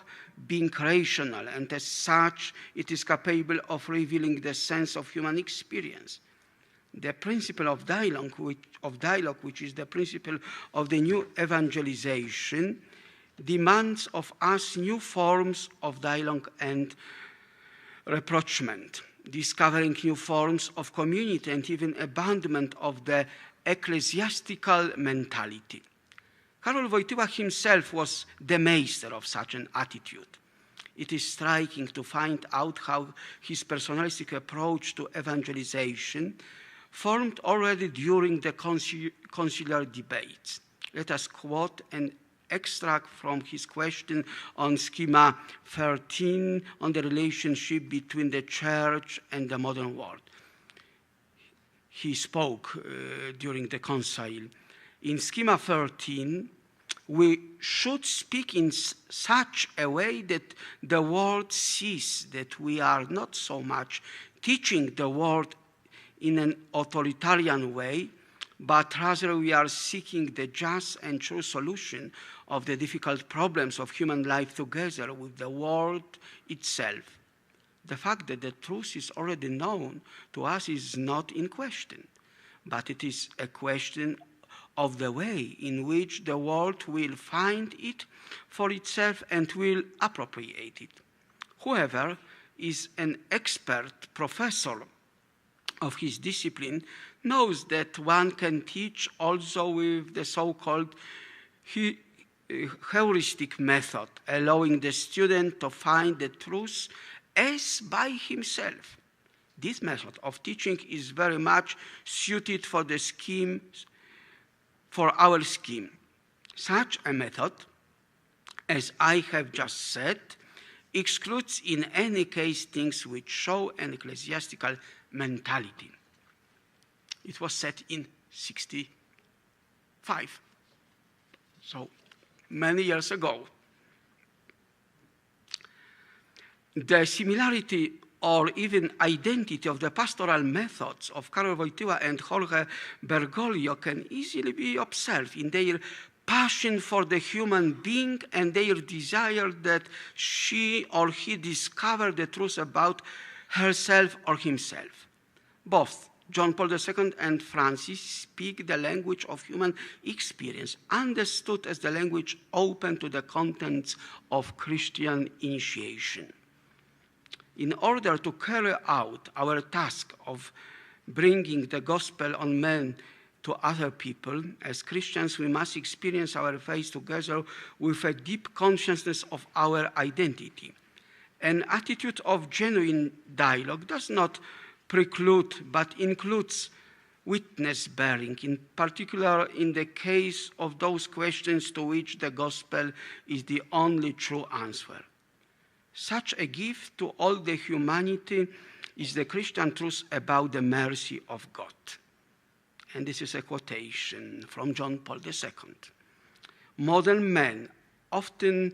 Speaker 2: being rational, and as such, it is capable of revealing the sense of human experience. The principle of dialogue, which is the principle of the new evangelization, demands of us new forms of dialogue and rapprochement, discovering new forms of community and even abandonment of the ecclesiastical mentality. Karol Wojtyla himself was the master of such an attitude. It is striking to find out how his personalistic approach to evangelization formed already during the conciliar debates. Let us quote an extract from his question on Schema 13 on the relationship between the church and the modern world. He spoke during the concile. In Schema 13, we should speak in such a way that the world sees that we are not so much teaching the world in an authoritarian way, but rather we are seeking the just and true solution of the difficult problems of human life together with the world itself. The fact that the truth is already known to us is not in question, but it is a question of the way in which the world will find it for itself and will appropriate it. Whoever is an expert professor of his discipline knows that one can teach also with the so-called heuristic method, allowing the student to find the truth as by himself. This method of teaching is very much suited for the scheme, for our scheme. Such a method, as I have just said, excludes in any case things which show an ecclesiastical mentality. It was said in 1965, so many years ago. The similarity or even identity of the pastoral methods of Karol Wojtyla and Jorge Bergoglio can easily be observed in their passion for the human being and their desire that she or he discover the truth about herself or himself. Both John Paul II and Francis speak the language of human experience, understood as the language open to the contents of Christian initiation. In order to carry out our task of bringing the gospel on men to other people, as Christians, we must experience our faith together with a deep consciousness of our identity. An attitude of genuine dialogue does not preclude, but includes witness bearing, in particular in the case of those questions to which the gospel is the only true answer. Such a gift to all the humanity is the Christian truth about the mercy of God. And this is a quotation from John Paul II. Modern man often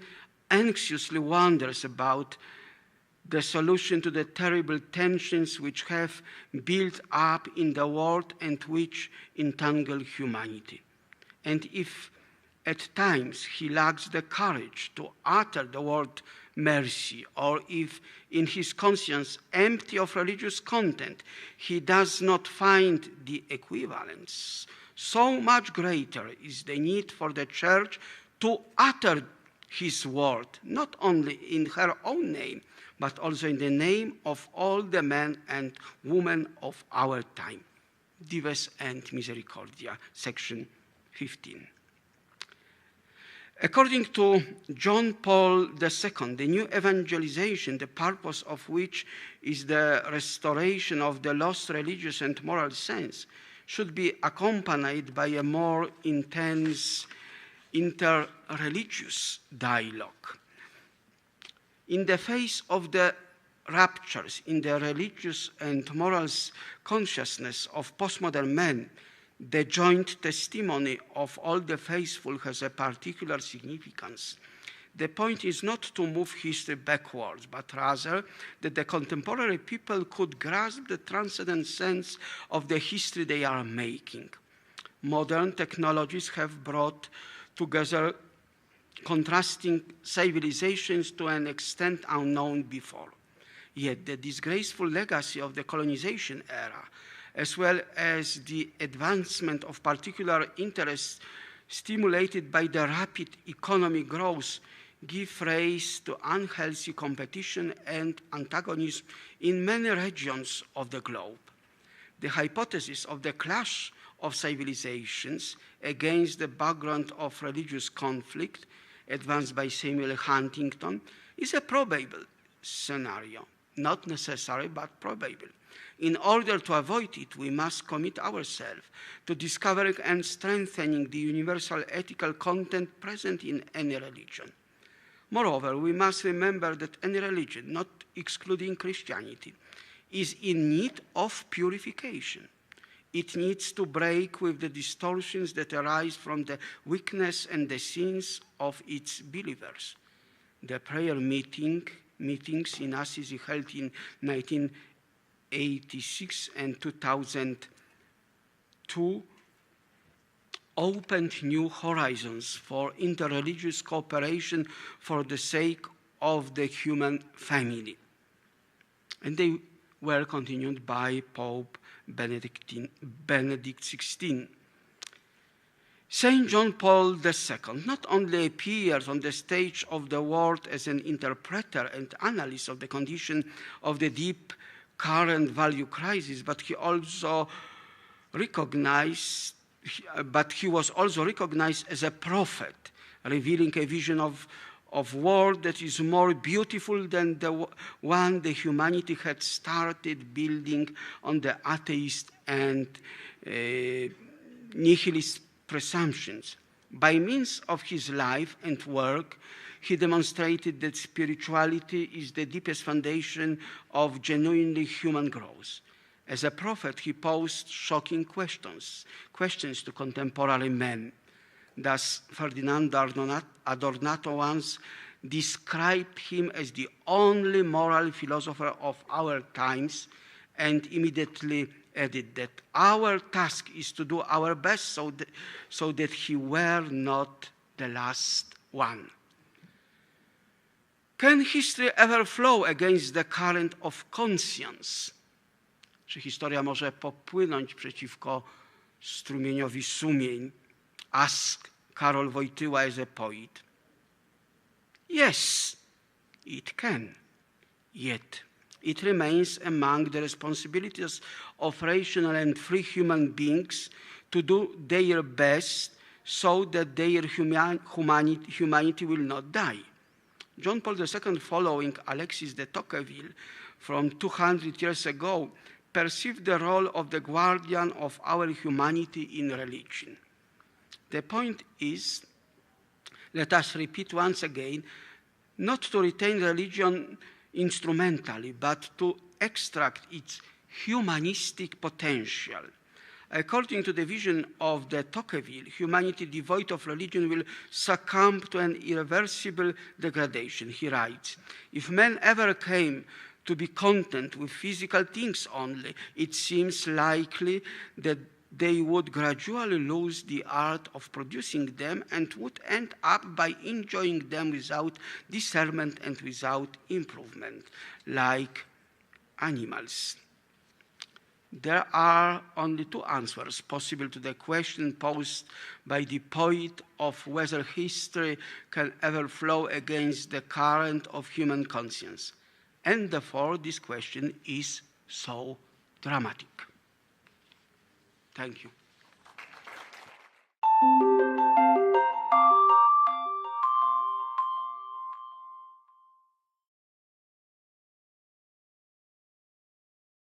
Speaker 2: anxiously wonders about the solution to the terrible tensions which have built up in the world and which entangle humanity. And if at times he lacks the courage to utter the word mercy, or if in his conscience empty of religious content he does not find the equivalence, so much greater is the need for the Church to utter his word, not only in her own name, but also in the name of all the men and women of our time. Dives and Misericordia, section 15. According to John Paul II, the new evangelization, the purpose of which is the restoration of the lost religious and moral sense, should be accompanied by a more intense interreligious dialogue. In the face of the ruptures in the religious and moral consciousness of postmodern men, the joint testimony of all the faithful has a particular significance. The point is not to move history backwards, but rather that the contemporary people could grasp the transcendent sense of the history they are making. Modern technologies have brought together contrasting civilizations to an extent unknown before. Yet the disgraceful legacy of the colonization era, as well as the advancement of particular interests stimulated by the rapid economic growth, give rise to unhealthy competition and antagonism in many regions of the globe. The hypothesis of the clash of civilizations against the background of religious conflict, advanced by Samuel Huntington, is a probable scenario, not necessary, but probable. In order to avoid it, we must commit ourselves to discovering and strengthening the universal ethical content present in any religion. Moreover, we must remember that any religion, not excluding Christianity, is in need of purification. It needs to break with the distortions that arise from the weakness and the sins of its believers. The prayer meetings in Assisi held in 1986 and 2002 opened new horizons for interreligious cooperation for the sake of the human family. And they were continued by Pope Benedict XVI. Saint John Paul II not only appeared on the stage of the world as an interpreter and analyst of the condition of the deep current value crisis, but he was also recognized as a prophet, revealing a vision of world that is more beautiful than the one the humanity had started building on the atheist and nihilist presumptions. By means of his life and work, he demonstrated that spirituality is the deepest foundation of genuinely human growth. As a prophet, he posed shocking questions to contemporary men. Thus, Ferdinando Adornato once described him as the only moral philosopher of our times, and immediately added that our task is to do our best so that he were not the last one. Can history ever flow against the current of conscience? Czy historia może popłynąć przeciwko strumieniowi sumień? Asked Karol Wojtyla as a poet. Yes, it can. Yet, it remains among the responsibilities of rational and free human beings to do their best so that their humanity will not die. John Paul II, following Alexis de Tocqueville from 200 years ago, perceived the role of the guardian of our humanity in religion. The point is, let us repeat once again, not to retain religion instrumentally, but to extract its humanistic potential. According to the vision of de Tocqueville, humanity devoid of religion will succumb to an irreversible degradation. He writes, "If men ever came to be content with physical things only, it seems likely that they would gradually lose the art of producing them and would end up by enjoying them without discernment and without improvement, like animals." There are only two answers possible to the question posed by the poet of whether history can ever flow against the current of human conscience. And therefore, this question is so dramatic. Thank you.